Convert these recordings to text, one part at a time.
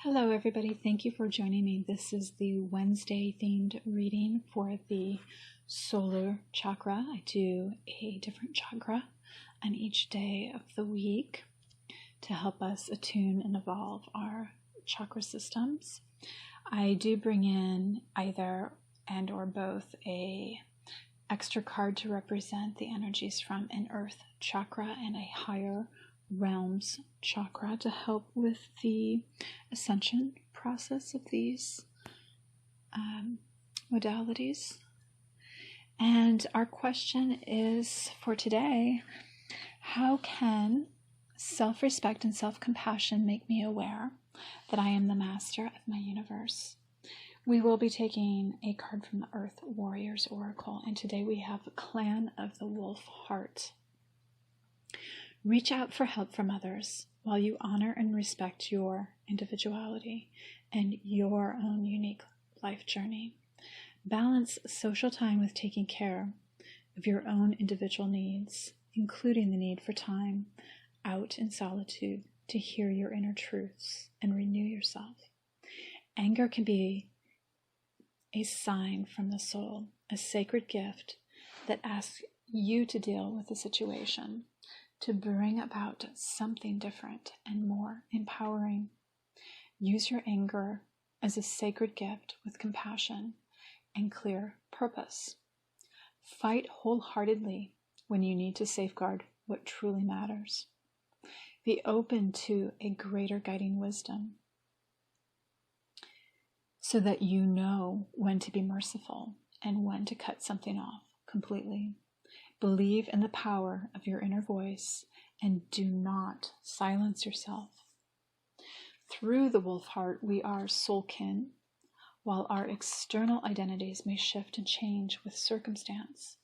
Hello, everybody. Thank you for joining me. This is the Wednesday themed reading for the solar chakra. I do a different chakra on each day of the week to help us attune and evolve our chakra systems. I do bring in either and or both a extra card to represent the energies from an earth chakra and a higher realms chakra to help with the ascension process of these modalities. And our question is for today: how can self-respect and self-compassion make me aware that I am the master of my universe? We will be taking a card from the Earth Warriors Oracle, and today we have a Clan of the Wolf Heart. Reach out for help from others while you honor and respect your individuality and your own unique life journey. Balance social time with taking care of your own individual needs, including the need for time out in solitude to hear your inner truths and renew yourself. Anger can be a sign from the soul, a sacred gift that asks you to deal with the situation, to bring about something different and more empowering. Use your anger as a sacred gift with compassion and clear purpose. Fight wholeheartedly when you need to safeguard what truly matters. Be open to a greater guiding wisdom so that you know when to be merciful and when to cut something off completely. Believe in the power of your inner voice and do not silence yourself. Through the wolf heart, we are soul kin. While our external identities may shift and change with circumstance,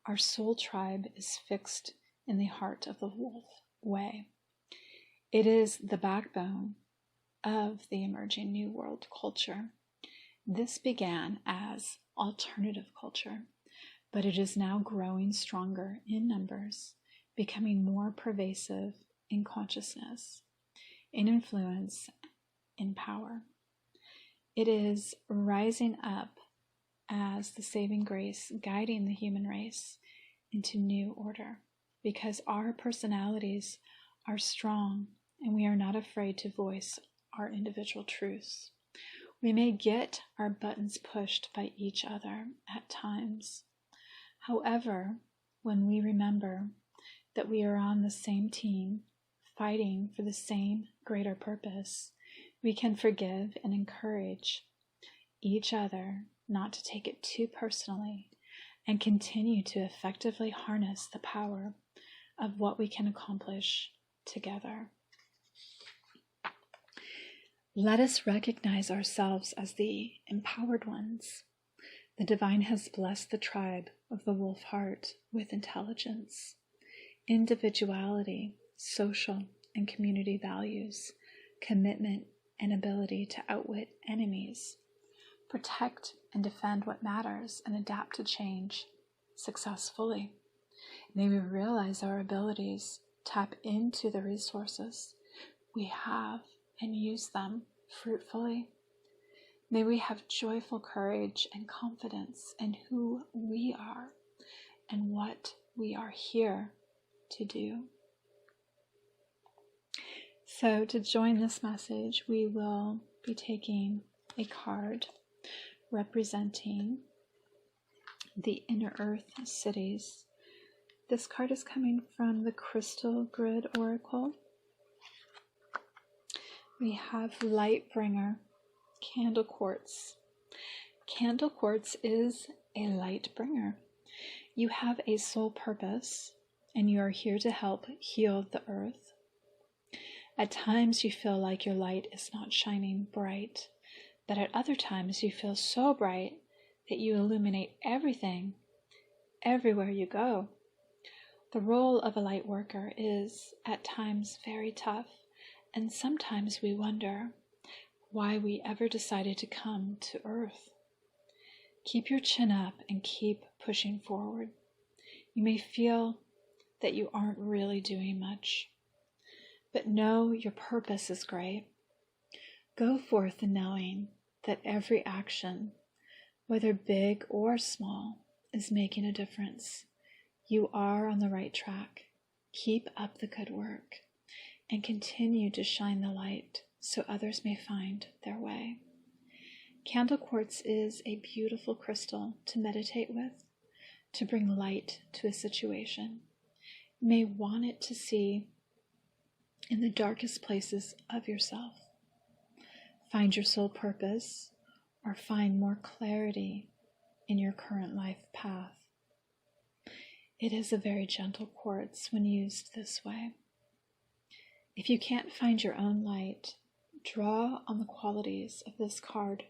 our soul tribe is fixed in the heart of the wolf way. It is the backbone of the emerging New World culture. This began as alternative culture, but it is now growing stronger in numbers, becoming more pervasive in consciousness, in influence, in power. It is rising up as the saving grace guiding the human race into new order, because our personalities are strong and we are not afraid to voice our individual truths. We may get our buttons pushed by each other at times. However, when we remember that we are on the same team, fighting for the same greater purpose, we can forgive and encourage each other not to take it too personally and continue to effectively harness the power of what we can accomplish together. Let us recognize ourselves as the empowered ones. The divine has blessed the tribe of the wolf heart with intelligence, individuality, social and community values, commitment, and ability to outwit enemies, protect and defend what matters, and adapt to change successfully. May we realize our abilities, tap into the resources we have, and use them fruitfully. May we have joyful courage and confidence in who we are and what we are here to do. So to join this message, we will be taking a card representing the inner earth cities. This card is coming from the Crystal Grid Oracle. We have Lightbringer, Candle Quartz. Candle Quartz is a light bringer. You have a soul purpose, and you are here to help heal the earth. At times you feel like your light is not shining bright, but at other times you feel so bright that you illuminate everything, everywhere you go. The role of a light worker is at times very tough, and sometimes we wonder why we ever decided to come to Earth. Keep your chin up and keep pushing forward. You may feel that you aren't really doing much, but know your purpose is great. Go forth in knowing that every action, whether big or small, is making a difference. You are on the right track. Keep up the good work and continue to shine the light so others may find their way. Candle quartz is a beautiful crystal to meditate with, to bring light to a situation. You may want it to see in the darkest places of yourself. Find your soul purpose or find more clarity in your current life path. It is a very gentle quartz when used this way. If you can't find your own light, draw on the qualities of this card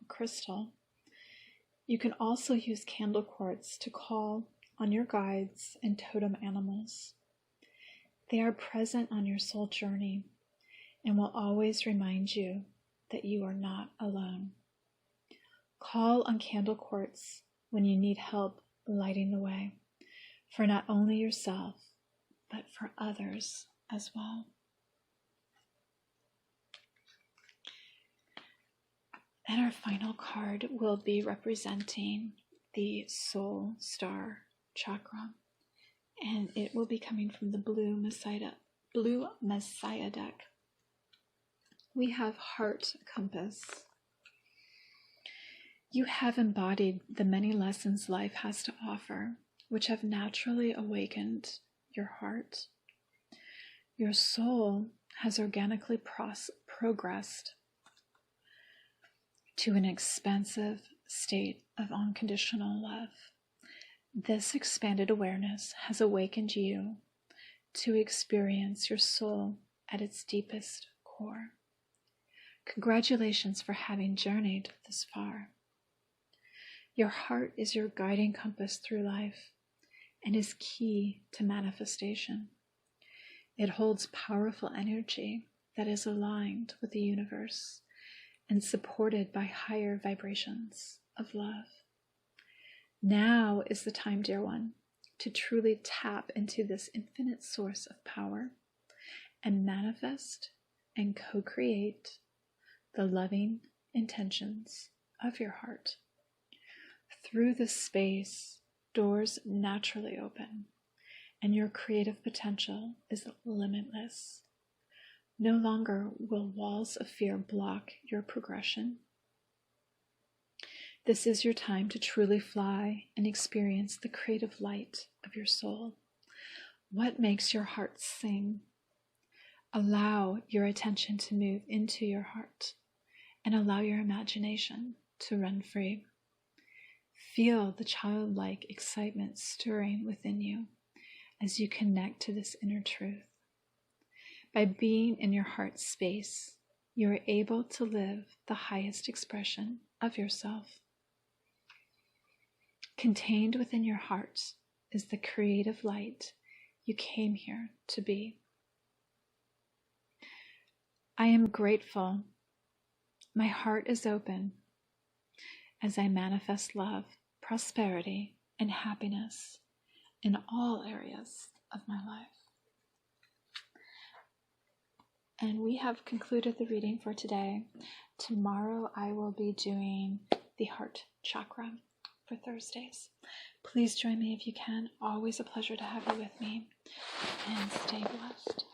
or crystal. You can also use candle quartz to call on your guides and totem animals. They are present on your soul journey and will always remind you that you are not alone. Call on candle quartz when you need help lighting the way, for not only yourself, but for others as well. And our final card will be representing the Soul Star Chakra, and it will be coming from the Blue Messiah deck. We have Heart Compass. You have embodied the many lessons life has to offer, which have naturally awakened your heart. Your soul has organically progressed to an expansive state of unconditional love. This expanded awareness has awakened you to experience your soul at its deepest core. Congratulations for having journeyed this far. Your heart is your guiding compass through life and is key to manifestation. It holds powerful energy that is aligned with the universe and supported by higher vibrations of love. Now is the time, dear one, to truly tap into this infinite source of power and manifest and co-create the loving intentions of your heart. Through this space, doors naturally open, and your creative potential is limitless. No longer will walls of fear block your progression. This is your time to truly fly and experience the creative light of your soul. What makes your heart sing? Allow your attention to move into your heart and allow your imagination to run free. Feel the childlike excitement stirring within you as you connect to this inner truth. By being in your heart space, you are able to live the highest expression of yourself. Contained within your heart is the creative light you came here to be. I am grateful. My heart is open as I manifest love, prosperity, and happiness in all areas of my life. And we have concluded the reading for today. Tomorrow I will be doing the Heart Chakra for Thursdays. Please join me if you can. Always a pleasure to have you with me. And stay blessed.